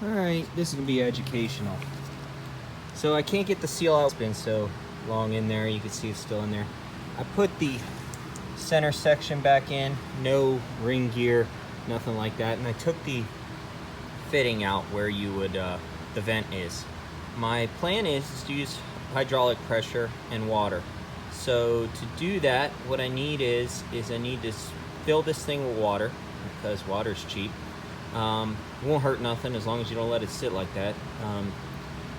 Alright, this is going to be educational. So I can't get the seal out. It's been so long in there, you can see it's still in there. I put the center section back in, no ring gear, nothing like that, and I took the fitting out where you would, the vent is. My plan is to use hydraulic pressure and water. So to do that, what I need is I need to fill this thing with water, because water's cheap. It won't hurt nothing as long as you don't let it sit like that.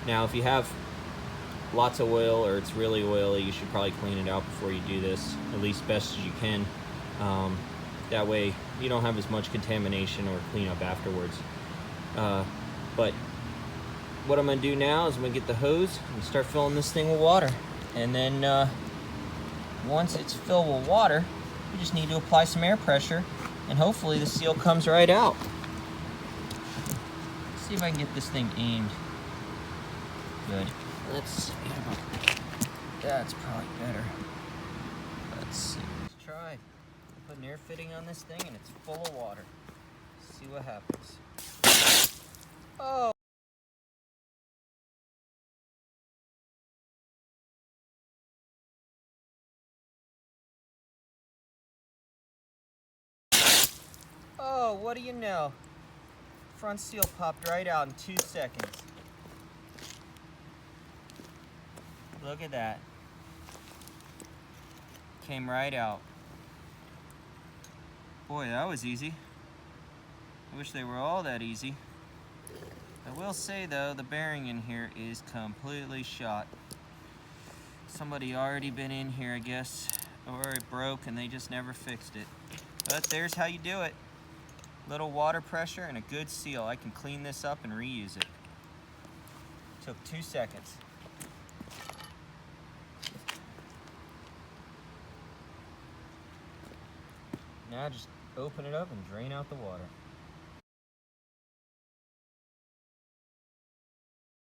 Now if you have lots of oil or it's really oily, you should probably clean it out before you do this, at least best as you can. That way you don't have as much contamination or cleanup afterwards. But what I'm going to do now is I'm going to get the hose and start filling this thing with water. And then once it's filled with water, you just need to apply some air pressure and hopefully the seal comes right out. Let's see if I can get this thing aimed. Good. Let's see. That's probably better. Let's see. Let's try. Put an air fitting on this thing and it's full of water. Let's see what happens. Oh! Oh, what do you know? Front seal popped right out in 2 seconds. Look at that. Came right out. Boy, that was easy. I wish they were all that easy. I will say though, the bearing in here is completely shot. Somebody already been in here, I guess, or it broke and they just never fixed it. But there's how you do it. Little water pressure and a good seal. I can clean this up and reuse it. Took 2 seconds. Now just open it up and drain out the water.